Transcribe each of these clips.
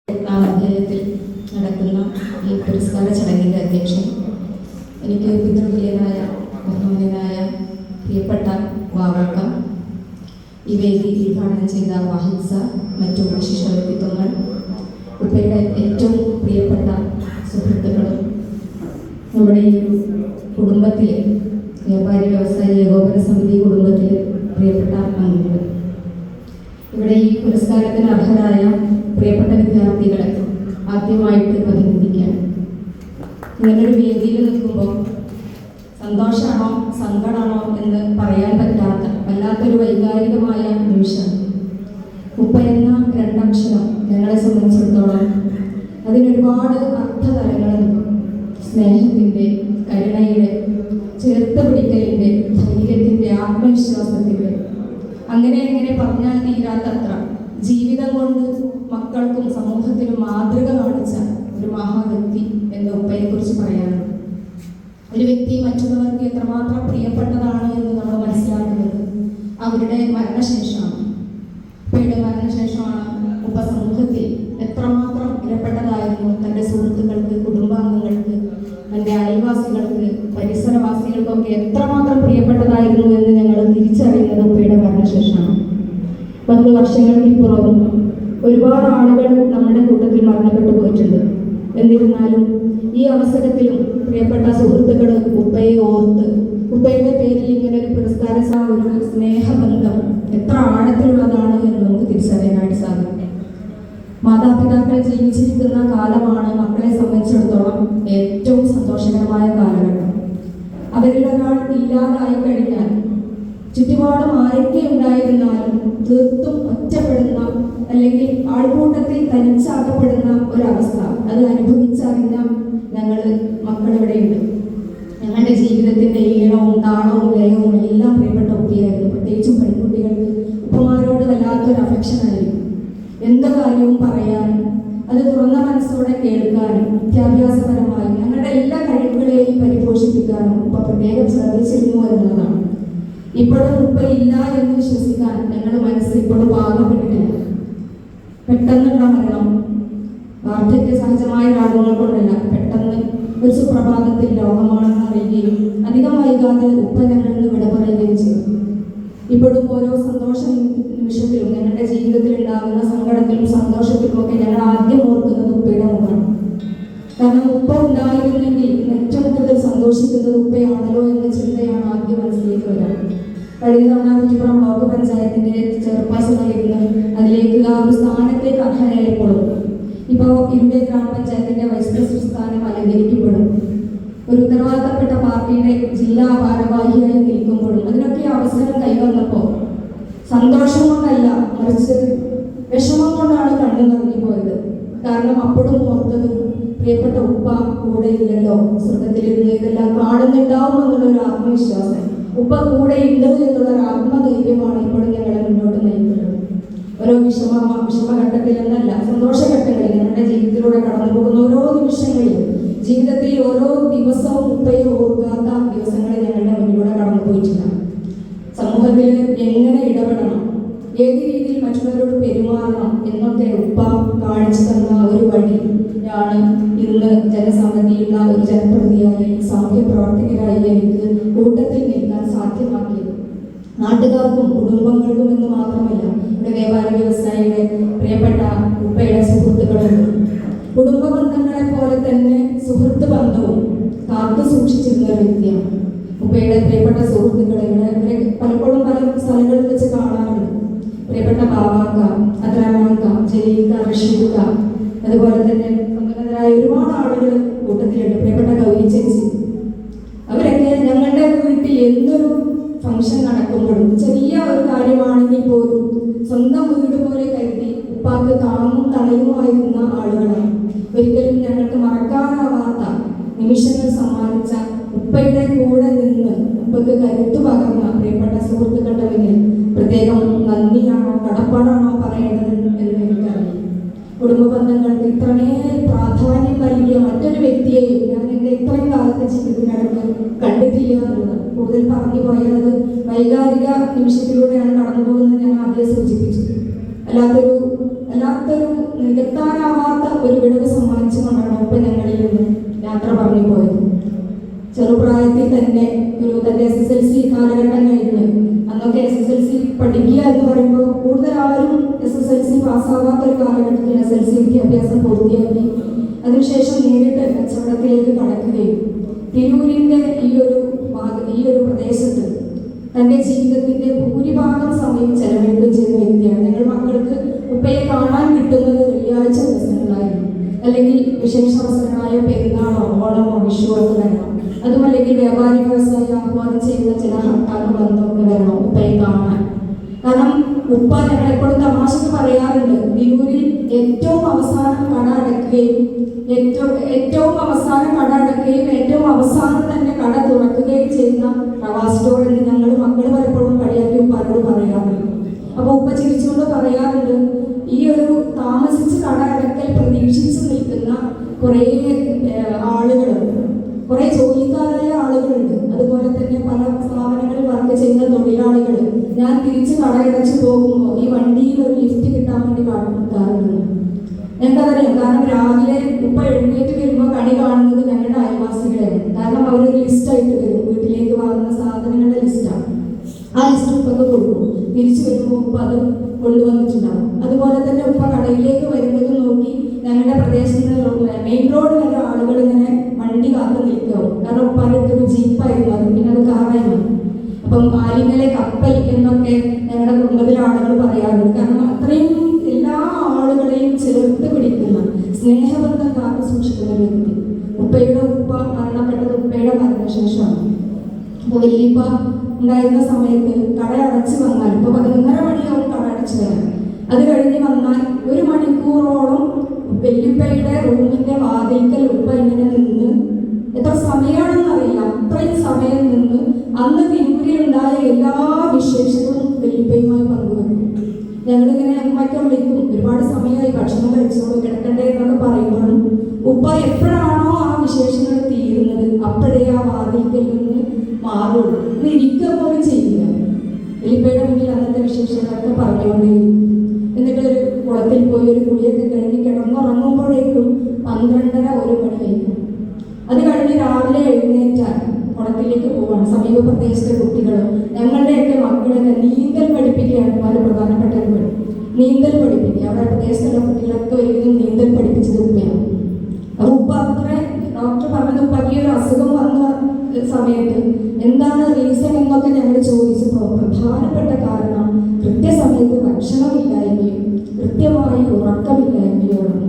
അധ്യായത്തിൽ നടക്കുന്ന ഈ പുരസ്കാര ചടങ്ങിൻ്റെ അധ്യക്ഷൻ, എനിക്ക് പിതൃതുല്യനായ ബഹുമാന്യനായ പ്രിയപ്പെട്ട വാവക്ക, ഈ വേദി ഉദ്ഘാടനം ചെയ്ത വാഹിദ് സാർ, മറ്റു വിശിഷ്ട വ്യക്തിത്വങ്ങൾ, ഉപ്പയുടെ ഏറ്റവും പ്രിയപ്പെട്ട സുഹൃത്തുക്കളും, നമ്മുടെ ഈ ഒരു കുടുംബത്തിലെ വ്യാപാരി വ്യവസായ ഏകോപന സമിതി കുടുംബത്തിലെ പ്രിയപ്പെട്ട അംഗങ്ങൾ, ഇവിടെ ഈ പുരസ്കാരത്തിന് അർഹരായ പ്രിയപ്പെട്ട വിദ്യാർത്ഥികളെ ആദ്യമായിട്ട് അഭിനന്ദിക്കാൻ. ഇങ്ങനൊരു വേദിയിൽ നിൽക്കുമ്പോൾ സന്തോഷമാണോ സങ്കടമാണോ എന്ന് പറയാൻ പറ്റാത്ത വല്ലാത്തൊരു വൈകാരികമായ നിമിഷം. ഉപ്പ എന്ന രണ്ടക്ഷരം ഞങ്ങളെ സംബന്ധിച്ചിടത്തോളം അതിനൊരുപാട് അർത്ഥതലങ്ങളുണ്ട്. സ്നേഹത്തിൻ്റെ, കരുണയുടെ, ചേർത്ത് പിടിക്കലിൻ്റെ, ധൈര്യത്തിൻ്റെ, ആത്മവിശ്വാസത്തിൻ്റെ, അങ്ങനെ പറഞ്ഞാൽ തീരാത്തത്ര ജീവിതം കൊണ്ട് മക്കൾക്കും സമൂഹത്തിനും മാതൃക കാണിച്ച ഒരു മഹാവ്യക്തി എന്ന് ഉപ്പയെക്കുറിച്ച് പറയാനുണ്ട്. ഒരു വ്യക്തി മറ്റുള്ളവർക്ക് എത്രമാത്രം പ്രിയപ്പെട്ടതാണ് എന്ന് നമ്മൾ മനസ്സിലാക്കുന്നത് അവരുടെ മരണശേഷമാണ്. ഉപ്പയുടെ മരണശേഷമാണ് ഉപ്പ സമൂഹത്തിൽ എത്രമാത്രം പ്രിയപ്പെട്ടതായിരുന്നു. തൻ്റെ സുഹൃത്തുക്കൾക്ക്, കുടുംബാംഗങ്ങൾക്ക്, തൻ്റെ അയൽവാസികൾക്ക്, പരിസരവാസികൾക്കൊക്കെ എത്രമാത്രം പ്രിയപ്പെട്ടതായിരുന്നു എന്ന് ഞങ്ങൾ തിരിച്ചറിയുന്നത് ഉപ്പയുടെ മരണശേഷമാണ്. 10 വർഷങ്ങൾക്കിപ്പുറവും ഒരുപാട് ആളുകൾ നമ്മുടെ കൂട്ടത്തിൽ മരണപ്പെട്ടു പോയിട്ടുണ്ട്. എന്നിരുന്നാലും ഈ അവസരത്തിലും പ്രിയപ്പെട്ട സുഹൃത്തുക്കൾ ഉപ്പയെ ഓർത്ത് ഉപ്പയുടെ പേരിൽ ഇങ്ങനെ ഒരു പുരസ്കാര ഒരു സ്നേഹബന്ധം എത്ര ആഴത്തിലുള്ളതാണ് എന്ന് നമുക്ക് തിരിച്ചറിയാനായിട്ട് സാധിക്കും. മാതാപിതാക്കൾ ജീവിച്ചിരിക്കുന്ന കാലമാണ് മക്കളെ സംബന്ധിച്ചിടത്തോളം ഏറ്റവും സന്തോഷകരമായ കാലഘട്ടം. അവരിൽ ഒരാൾ ഇല്ലാതായി കഴിഞ്ഞാൽ ചുറ്റുപാടും ആരൊക്കെ ഉണ്ടായിരുന്നാലും തീർത്തും ഒറ്റപ്പെടുന്ന അല്ലെങ്കിൽ ആൾക്കൂട്ടത്തിൽ തനിച്ചാക്കപ്പെടുന്ന ഒരവസ്ഥ അത് അനുഭവിച്ചറിഞ്ഞ ഞങ്ങൾ മക്കളിവിടെയുണ്ട്. ഞങ്ങളുടെ ജീവിതത്തിൻ്റെ ഈണവും താളവും ലയവും എല്ലാം പ്രിയപ്പെട്ട ഉപ്പയായിരുന്നു. പ്രത്യേകിച്ചും പെൺകുട്ടികൾക്ക് ഉപ്പമാരോട് വല്ലാത്തൊരു അഫെക്ഷനായിരിക്കും. എന്ത് കാര്യവും പറയാനും അത് തുറന്ന മനസ്സോടെ കേൾക്കാനും വിദ്യാഭ്യാസപരമായി ഞങ്ങളുടെ എല്ലാ കഴിവുകളെയും പരിപോഷിപ്പിക്കാനും ഉപ്പ പ്രത്യേകം ശ്രദ്ധിച്ചിരുന്നു എന്നുള്ളതാണ്. ഇപ്പോഴും ഉപ്പ ഇല്ല എന്ന് വിശ്വസിക്കാൻ ഞങ്ങളുടെ മനസ്സ് ഇപ്പോഴും പാകപ്പെട്ടിട്ടില്ല. പെട്ടെന്നുള്ള മരണം വാർദ്ധക്യ സഹജമായ രോഗങ്ങൾ കൊണ്ടല്ല, പെട്ടെന്ന് ഒരു സുപ്രഭാതത്തിൽ രോഗമാണെന്ന് അറിയുകയും അധികം വൈകാതെ ഉപ്പ ഞങ്ങളിൽ നിന്ന് വിട പറയുകയും ചെയ്തു. ഇപ്പോഴും ഓരോ സന്തോഷ നിമിഷത്തിലും ഞങ്ങളുടെ ജീവിതത്തിൽ ഉണ്ടാകുന്ന സങ്കടത്തിലും സന്തോഷത്തിലും ഒക്കെ ഞങ്ങൾ ആദ്യം ഓർക്കുന്നത് ഉപ്പയുടെ മുഖമാണ്. കാരണം ഉപ്പ ഉണ്ടായിരുന്നെങ്കിൽ ഏറ്റവും കൂടുതൽ സന്തോഷിക്കുന്നത് ഉപ്പയാണല്ലോ എന്ന ചിന്തയാണ് ആദ്യം മനസ്സിലേക്ക് വരാം. കഴിഞ്ഞ തവണ കുറ്റിപ്പുറം ബ്ലോക്ക് പഞ്ചായത്തിന്റെ ചെയർപേഴ്സണായിരുന്നു. അതിലേക്ക് ആ ഒരു സ്ഥാനത്തേക്ക് അർഹനായപ്പോഴും ഇപ്പോൾ ഇവിടെ ഗ്രാമപഞ്ചായത്തിന്റെ വൈസ് പ്രസിഡന്റ് സ്ഥാനം അലങ്കരിക്കപ്പെടും. ഒരു ഉത്തരവാദിത്തപ്പെട്ട പാർട്ടിയുടെ ജില്ലാ ഭാരവാഹിയായി നിൽക്കുമ്പോഴും അതിനൊക്കെ അവസരം കൈവന്നപ്പോൾ സന്തോഷം കൊണ്ടല്ല, മറിച്ച് വിഷമം കൊണ്ടാണ് കണ്ണു നിറഞ്ഞുപോയത്. കാരണം അപ്പോഴും ഓർത്തത് പ്രിയപ്പെട്ട ഉപ്പ കൂടെ ഇല്ലല്ലോ, സ്വർഗത്തിലിരുന്ന് ഇതെല്ലാം കാണുന്നുണ്ടാവും എന്നുള്ളൊരു ആത്മവിശ്വാസം, ഉപ്പ കൂടെ ഉണ്ട് എന്നുള്ളൊരു ആത്മധൈര്യമാണ് ഇപ്പോഴും ഞങ്ങളെ മുന്നോട്ട് നയിക്കുന്നത്. ഓരോ വിഷമഘട്ടത്തിൽ എന്നല്ല, സന്തോഷഘട്ടങ്ങളിൽ ഞങ്ങളുടെ ജീവിതത്തിലൂടെ കടന്നു പോകുന്ന ഓരോ നിമിഷങ്ങളിലും ജീവിതത്തിൽ ഓരോ ദിവസവും ഉപ്പയെ ഓർക്കാത്ത ദിവസങ്ങളിൽ ഞങ്ങളുടെ മുന്നിലൂടെ കടന്നു പോയിട്ടില്ല. സമൂഹത്തിൽ എങ്ങനെ ഇടപെടണം, ഏത് രീതിയിൽ മറ്റുള്ളവരോട് പെരുമാറണം എന്നൊക്കെ ഉപ്പ കാണിച്ചു തന്ന ഒരു വഴിയാണ് ഇന്ന് ജനസമ്മതിയുള്ള ഒരു ജനപ്രതിനിധിയായി സാമൂഹ്യ പ്രവർത്തകരായി എനിക്ക് കൂട്ടത്തിൽ നിൽക്കാൻ സാധ്യമാക്കിയത്. നാട്ടുകാർക്കും കുടുംബങ്ങൾക്കും എന്ന് മാത്രമല്ല, ഇവിടെ വ്യാപാര വ്യവസായിയുടെ പ്രിയപ്പെട്ട ഉപ്പയുടെ സുഹൃത്തുക്കളുണ്ട്. കുടുംബ ബന്ധങ്ങളെ പോലെ തന്നെ സുഹൃത്ത് ബന്ധവും കാത്തു സൂക്ഷിച്ചിരുന്ന ഒരു വ്യക്തിയാണ് ഉപ്പയുടെ പ്രിയപ്പെട്ട സുഹൃത്തുക്കളെ. ഇവിടെ പലപ്പോഴും പല സ്ഥലങ്ങളിൽ വെച്ച് കാണാറുണ്ട്. പ്രിയപ്പെട്ട ബാവാക്ക, അദ്രാമാക്ക, ജലീൽക്ക, റഷീദുക്ക, അതുപോലെ തന്നെ സമ്പന്നരായ ഒരുപാട് ആളുകൾ കൂട്ടത്തിലുണ്ട്. പ്രിയപ്പെട്ട ഗൗരി ചേച്ചി, അവരൊക്കെ ഞങ്ങളുടെ വീട്ടിൽ എന്തൊരു ഫംഗ്ഷൻ നടക്കുമ്പോഴും ചെറിയ ഒരു കാര്യമാണെങ്കിൽ പോലും സ്വന്തം വീട് പോലെ കരുതി ഉപ്പാക്ക് താങ്ങും തണയുമായിരുന്ന ആളുകളാണ്. ഒരിക്കലും ഞങ്ങൾക്ക് മറക്കാനാവാത്ത നിമിഷങ്ങൾ സമ്മാനിച്ച ഉപ്പയുടെ കൂടെ നിന്ന് ഉപ്പക്ക് കരുത്തു പകർന്ന പ്രിയപ്പെട്ട സുഹൃത്തുക്കളുടെ മുന്നിൽ പ്രത്യേകം നന്ദിയാണോ കടപ്പാടാണോ പറയേണ്ടത് എന്ന് എനിക്കറിയാം. കുടുംബ ബന്ധങ്ങൾക്ക് ഇത്രമേ പ്രാധാന്യം നൽകിയ മറ്റൊരു വ്യക്തിയെയും ഞാൻ എൻ്റെ ഇത്രയും കാലത്തെ ജീവിതത്തിനകത്ത് കണ്ടിട്ടില്ല എന്നുള്ളത്. കൂടുതൽ പറഞ്ഞു പോയത് വൈകാരിക നിമിഷത്തിലൂടെയാണ് കടന്നു പോകുന്നത് ഞാൻ ആദ്യം സൂചിപ്പിച്ചു. അല്ലാത്തൊരു നികത്താനാവാത്ത ഒരു വിടവ് സമ്മാനിച്ചുകൊണ്ടാണ് ഉപ്പ ഞങ്ങളിൽ നിന്ന് യാത്ര പറഞ്ഞു പോയത്. ചെറുപ്രായത്തിൽ തന്നെ തന്റെ SSLC കാലഘട്ടം കഴിഞ്ഞ്, അന്നൊക്കെ SSLC പഠിക്കുക എന്ന് പറയുമ്പോൾ കൂടുതൽ ആരും SSLC പാസ്സാവാത്ത ഒരു കാലഘട്ടത്തിൽ SSLC വിദ്യാഭ്യാസം പൂർത്തിയാക്കി അതിനുശേഷം നേരിട്ട് കച്ചവടത്തിലേക്ക് കടക്കുകയും തിരൂരിന്റെ ഈ ഒരു പ്രദേശത്ത് തന്റെ ജീവിതത്തിന്റെ ഭൂരിഭാഗം സമയം ചെലവഴിക്കുകയും ചെയ്യുന്ന വ്യക്തിയാണ്. ഞങ്ങൾ മക്കൾക്ക് ഉപ്പയെ കാണാൻ കിട്ടുന്നത് വെള്ളിയാഴ്ച ദിവസങ്ങളായിരുന്നു, അല്ലെങ്കിൽ വിശേഷാവസരമായ പെരുന്നാളോ ഓണമോ വിഷുവോ ഒക്കെ വരണം. അതുമല്ലെങ്കിൽ വ്യാപാരി വ്യവസായി ആഹ്വാനം ചെയ്യുന്ന ചില ഹർത്താലോ ബന്ധമൊക്കെ വരണം ഉപ്പയെ കാണാൻ. കാരണം ഉപ്പ ഞങ്ങളെപ്പോഴും തമാശക്ക് പറയാറുണ്ട്, തിരൂരിൽ ഏറ്റവും അവസാനം കട അടക്കുകയും ഏറ്റവും അവസാനം തന്നെ കട തുറക്കുകയും ചെയ്യുന്ന റവാ സ്റ്റോർ എന്ന് ഞങ്ങൾ മക്കൾ പലപ്പോഴും കളിയാക്കി ഉപ്പാരോട് പറയാറുണ്ട്. അപ്പൊ ഉപ്പ ചിരിച്ചുകൊണ്ട് പറയാറുണ്ട്, ഈ ഒരു താമസിച്ച് കട അടക്കൽ പ്രതീക്ഷിച്ചു നിൽക്കുന്ന കുറേ ആളുകളുണ്ട്, കുറെ ജോലിക്കാരായ ആളുകളുണ്ട്, അതുപോലെ തന്നെ പല സ്ഥാപനങ്ങളിൽ വർക്ക് ചെയ്യുന്ന തൊഴിലാളികൾ ഞാൻ തിരിച്ച് കടയടച്ച് പോകുമ്പോൾ ഈ വണ്ടിയിൽ ഒരു ലിഫ്റ്റ് കിട്ടാൻ വേണ്ടി കാട്ടുകാറുണ്ട്. ഞങ്ങൾക്കറിയാം, കാരണം രാവിലെ ഉപ്പ എഴുന്നേറ്റ് വരുമ്പോൾ കണി കാണുന്നത് ഞങ്ങളുടെ അയൽവാസികളെയാണ്. കാരണം അവരൊരു ലിസ്റ്റായിട്ട് വരും, വീട്ടിലേക്ക് വാങ്ങുന്ന സാധനങ്ങളുടെ ലിസ്റ്റാണ്. ആ ലിസ്റ്റ് ഉപ്പൊക്കെ കൊടുക്കും. തിരിച്ചു വരുമ്പോൾ ഉപ്പ അത് കൊണ്ടുവന്നിട്ടുണ്ടാവും. അതുപോലെ തന്നെ ഉപ്പ കടയിലേക്ക് വരുന്നത് നോക്കി ഞങ്ങളുടെ പ്രദേശത്ത് മെയിൻ റോഡ് വരെ ആളുകൾ ഇങ്ങനെ വണ്ടി കാത്തു നിൽക്കാവും. കാരണം ഉപ്പാൻ്റെ അടുത്തൊരു ജീപ്പായിരുന്നു, അത് പിന്നെ അത് കാറായിരുന്നു. അപ്പം ആലിങ്ങലെ കപ്പൽ എന്നൊക്കെ ഞങ്ങളുടെ കുടുംബത്തിലെ ആളുകൾ പറയാറുണ്ട്. കാരണം അത്രയും എല്ലാ ആളുകളെയും ചേർത്ത് പിടിക്കുന്ന സ്നേഹബന്ധം കാത്തു സൂക്ഷിക്കുന്ന ഒരു വ്യക്തി. ഉപ്പയുടെ ഉപ്പ മരണപ്പെട്ടത് ഉപ്പയുടെ മരണശേഷമാണ്. അപ്പോൾ വല്യപ്പ ഉണ്ടായിരുന്ന സമയത്ത് കട അടച്ച് വന്നാൽ, ഇപ്പോൾ 11:30 മണിയാവും കട അടച്ച് വരാൻ. അത് കഴിഞ്ഞ് വന്നാൽ 1 മണിക്കൂറോളം വല്യപ്പയുടെ റൂമിന്റെ വാതിൽക്കൽ ഉപ്പ ഇങ്ങനെ നിന്ന്, എത്ര സമയമാണെന്നറിയില്ല, അത്രയും സമയം നിന്ന് അന്ന് തിരുമുരിയുണ്ടായ എല്ലാ വിശേഷങ്ങളും വല്യപ്പയുമായി പങ്കുവെക്കും. ഞങ്ങളിങ്ങനെ അമ്മയ്ക്ക് വിളിക്കും, ഒരുപാട് സമയമായി ഭക്ഷണം കഴിച്ചോളൂ കിടക്കണ്ടേ എന്നൊക്കെ പറയുമ്പോഴും ഉപ്പ എപ്പോഴാണോ ആ വിശേഷങ്ങൾ തീരുന്നത് അപ്പോഴേ ആ വാതിൽക്കൽ നിന്ന് മാറുള്ളൂ. ഇത് ഇരിക്കുക പോലും ചെയ്യില്ല. വല്യപ്പയുടെ മുന്നിൽ അന്നത്തെ വിശേഷങ്ങളൊക്കെ പറഞ്ഞുകൊണ്ടേയിരിക്കും. എന്നിട്ട് ഒരു കുളത്തിൽ പോയി ഒരു കുളിയൊക്കെ കഴിഞ്ഞ് കിടന്നുറങ്ങുമ്പോഴേക്കും 12:30-1 മണിയായിരിക്കും. അത് കഴിഞ്ഞ് രാവിലെ എഴുന്നേറ്റാൽ കുളത്തിലേക്ക് പോവാണ്. സമീപ പ്രദേശത്തെ കുട്ടികൾ, ഞങ്ങളുടെയൊക്കെ മക്കളൊക്കെ നീന്തൽ പഠിപ്പിക്കുകയാണ്. പല പ്രധാനപ്പെട്ട ഒരു പണി നീന്തൽ പഠിപ്പിക്കുക. അവിടെ പ്രദേശത്തുള്ള കുട്ടികളൊക്കെ ഒരിക്കലും നീന്തൽ പഠിപ്പിച്ചത് ഉപ്പയാണ്. അപ്പൊ ഉപ്പ ഡോക്ടർ പറഞ്ഞത് ഉപ്പയ്ക്ക് ഒരു അസുഖം വന്ന സമയത്ത് എന്താണ് റീസൺ എന്നൊക്കെ ഞങ്ങൾ ചോദിച്ചപ്പോൾ പ്രധാനപ്പെട്ട കാരണം കൃത്യസമയത്ത് ഭക്ഷണമില്ലായ്മയും കൃത്യമായി ഉറക്കമില്ലായ്മയാണ്.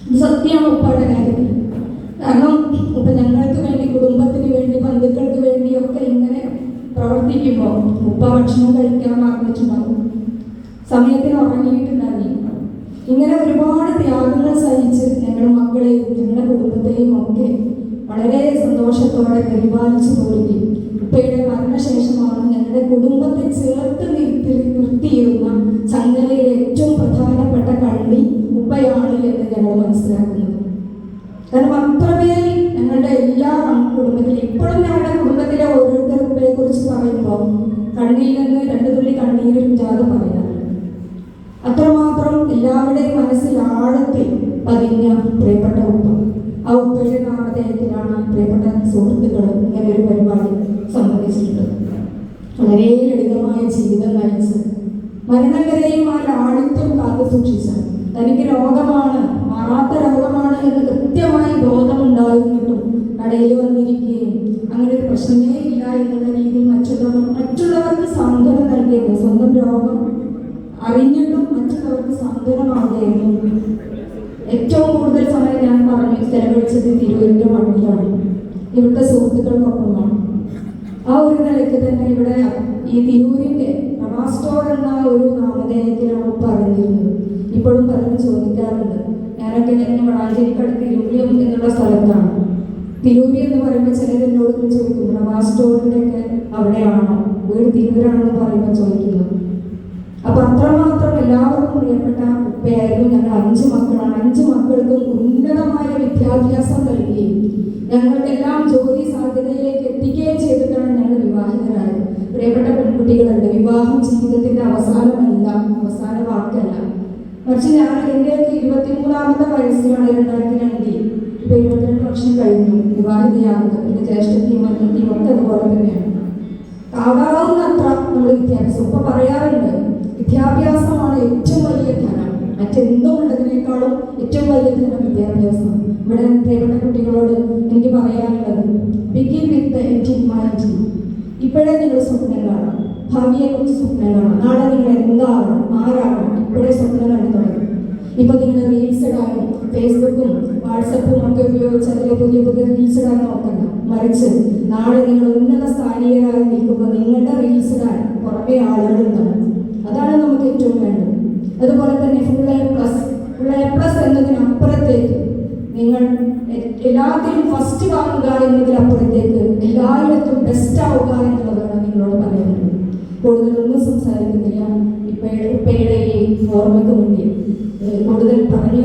ഇത് സത്യമാണ് ഉപ്പയുടെ കാര്യത്തിൽ. കാരണം ഇപ്പൊ ഞങ്ങൾക്ക് വേണ്ടി, കുടുംബത്തിന് വേണ്ടി, ബന്ധുക്കൾക്ക് വേണ്ടിയൊക്കെ ഇങ്ങനെ പ്രവർത്തിക്കുമ്പോൾ ഉപ്പ ഭക്ഷണം കഴിക്കാൻ മറന്നിട്ടുണ്ടാവും, സമയത്തിന് ഉറങ്ങിയിട്ടുണ്ടാവില്ല. ഇങ്ങനെ ഒരുപാട് ത്യാഗങ്ങൾ സഹിച്ച് ഞങ്ങളുടെ മക്കളെയും ഞങ്ങളുടെ കുടുംബത്തെയും ഒക്കെ വളരെ സന്തോഷത്തോടെ പരിപാലിച്ചു പോരുകയും ഉപ്പയുടെ മരണശേഷമാണ് ഞങ്ങളുടെ കുടുംബത്തെ ചേർത്ത് നിർത്തിയിരുന്ന ചങ്ങലയിലെ ഏറ്റവും പ്രധാനപ്പെട്ട കണ്ണി ഉപ്പയാണ് എന്ന് ഞങ്ങൾ മനസ്സിലാക്കുന്നത്. കാരണം അത്രമേൽ ഞങ്ങളുടെ എല്ലാ കുടുംബത്തിലും, ഇപ്പോഴും ഞങ്ങളുടെ കുടുംബത്തിലെ ഓരോരുത്തർ ഉപ്പയെ കുറിച്ച് പറയുമ്പോൾ കണ്ണിൽ നിന്ന് 2 തുള്ളി കണ്ണീരും ജാത പറയാറുണ്ട്. അത്രമാത്രം എല്ലാവരുടെയും മനസ്സിൽ ആഴത്തിൽ പതിഞ്ഞ പ്രിയപ്പെട്ട ഉപ്പ. ആ ഉപ്പയുടെ നാമധേയത്തിലാണ് പ്രിയപ്പെട്ട സുഹൃത്തുക്കൾ ഇങ്ങനെ ഒരു പരിപാടി സംബന്ധിച്ചിട്ടുള്ളത്. വളരെ ലളിതമായ ജീവിതം നയിച്ച് മരണം വരെയും ആ ലാളിത്യം കാത്തു സൂക്ഷിച്ച, തനിക്ക് രോഗമാണ്, മാറാത്ത രോഗമാണ് എന്ന് കൃത്യമായി ബോധമുണ്ടായിരുന്നിട്ടും കടയിൽ വന്നിരിക്കുകയും അങ്ങനെ ഒരു പ്രശ്നമേ ഇല്ല എന്നുള്ള രീതിയിൽ മറ്റുള്ളവർക്ക് സാന്ത്വനം നൽകിയത്, സ്വന്തം രോഗം അറിഞ്ഞിട്ടും മറ്റുള്ളവർക്ക് സാന്ത്വനമാകുകയായിരുന്നു. ഏറ്റവും കൂടുതൽ സമയം ഞാൻ പറഞ്ഞു ചെലവഴിച്ചത് തിരൂരിന്റെ മണ്ണിലാണ്, ഇവിടുത്തെ സുഹൃത്തുക്കൾക്കൊപ്പമാണ്. ആ ഒരു നിലയ്ക്ക് തന്നെ ഇവിടെ ഈ തിരൂരിന്റെ റവാ സ്റ്റോർ എന്ന ഒരു നാമധേയത്തിലാണ് പറഞ്ഞിരുന്നത്. ഇപ്പോഴും പലരും ചോദിക്കാറുണ്ട്. ഞാനൊക്കെ വളാഞ്ചേരിക്കടുത്ത് തിരൂരിയം എന്നുള്ള സ്ഥലത്താണ്. തിരൂരി എന്ന് പറയുമ്പോൾ ചിലർ എന്നോട് ചോദിക്കും, റവാ സ്റ്റോറിന്റെ ഒക്കെ അവിടെയാണോ, വീട് തിരൂരാണെന്ന് പറയുമ്പോൾ ചോദിക്കുന്നു. അപ്പൊ അത്രമാത്രം എല്ലാവർക്കും പ്രിയപ്പെട്ട ഉപ്പയായിരുന്നു. ഞങ്ങൾ 5 മക്കളാണ്. 5 മക്കൾക്കും ഉന്നതമായ വിദ്യാഭ്യാസം നൽകുകയും ഞങ്ങൾക്കെല്ലാം ജോലി സാധ്യതയിലേക്ക് എത്തിക്കുകയും ചെയ്തിട്ടാണ് ഞങ്ങൾ വിവാഹിതരായത്. പ്രിയപ്പെട്ട പെൺകുട്ടികളുണ്ട്. വിവാഹം ജീവിതത്തിന്റെ അവസാനമല്ല, അവസാന വാക്കല്ല, മറിച്ച് ഞാൻ എൻ്റെയൊക്കെ 23ാമത്തെ വയസ്സിലാണ് 2002 ഇപ്പൊ 22 വർഷം കഴിഞ്ഞു വിവാഹിതയാകുന്നത്. എൻ്റെ ജ്യേഷ്ഠത്തെയും അനിയത്തിയും ഒക്കെ അതുപോലെ തന്നെയാണ്. ആകാവുന്നത്ര നമ്മൾ വിദ്യാഭ്യാസം ഇപ്പൊ പറയാറുണ്ട്, വിദ്യാഭ്യാസമാണ് ഏറ്റവും വലിയ ധനം, മറ്റെന്തും ഉള്ളതിനേക്കാളും ഏറ്റവും വലിയ ധനം വിദ്യാഭ്യാസം. ഇവിടെ പ്രിയപ്പെട്ട കുട്ടികളോട് എനിക്ക് പറയാനുള്ളത്, begin with the end in mind. ഇപ്പോഴേ നിങ്ങൾ സ്വപ്നം കാണാം, ഭാവിയെക്കുറിച്ച് സ്വപ്നം കാണാം. നാളെ നിങ്ങൾ എന്താവണം, ആരാകണം, ഇപ്പോഴേ സ്വപ്നം കണ്ടു തുടങ്ങും. ഇപ്പൊ നിങ്ങൾ റീൽസ് ഇടാനും ഫേസ്ബുക്കും വാട്സപ്പും ഒക്കെ ഉപയോഗിച്ച് അതിലെ പുതിയ പുതിയ റീൽസ് ഇടാൻ നോക്കണ്ട. മറിച്ച് നാളെ നിങ്ങൾ ഉന്നത സ്ഥാനീയരായി നിൽക്കുമ്പോൾ നിങ്ങളുടെ റീൽസ് ഇടാൻ പുറമെ ആളുകളുണ്ടാവും. അതാണ് നമുക്ക് ഏറ്റവും വേണ്ടത്. അതുപോലെ തന്നെ ഫുൾ എ പ്ലസ് എന്നതിനപ്പുറത്തേക്ക് നിങ്ങൾ എല്ലാത്തിലും ഫസ്റ്റ് വാങ്ങുക എന്നതിനപ്പുറത്തേക്ക് എല്ലായിടത്തും ബെസ്റ്റ് ആവുക എന്നുള്ളതാണ് നിങ്ങളോട് പറയുന്നത്. കൂടുതലൊന്നും സംസാരിക്കുന്നില്ല. ഇപ്പയുടെ ഈ ഓർമ്മയ്ക്ക് മുന്നിൽ കൂടുതൽ പറഞ്ഞു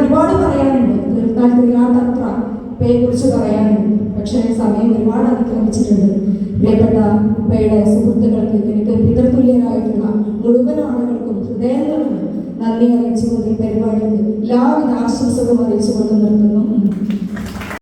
ഒരുപാട് പറയാനുണ്ട്. തീർത്താൽ തീരാത്തത്ര ഇപ്പയെ കുറിച്ച് പറയാനുണ്ട്. പക്ഷേ സമയം ഒരുപാട് അതിക്രമിച്ചിട്ടുണ്ട്. പ്രിയപ്പെട്ട ഉപ്പയുടെ സുഹൃത്തുക്കൾക്ക്, എനിക്ക് പിതൃതുല്യരായിട്ടുള്ള മുഴുവൻ ആളുകൾക്കും ഹൃദയങ്ങൾക്ക് നന്ദി അറിയിച്ചുകൊണ്ട് ഈ പരിപാടിക്ക് എല്ലാവിധ ആശംസകളും അറിയിച്ചുകൊണ്ട് നിർത്തുന്നു.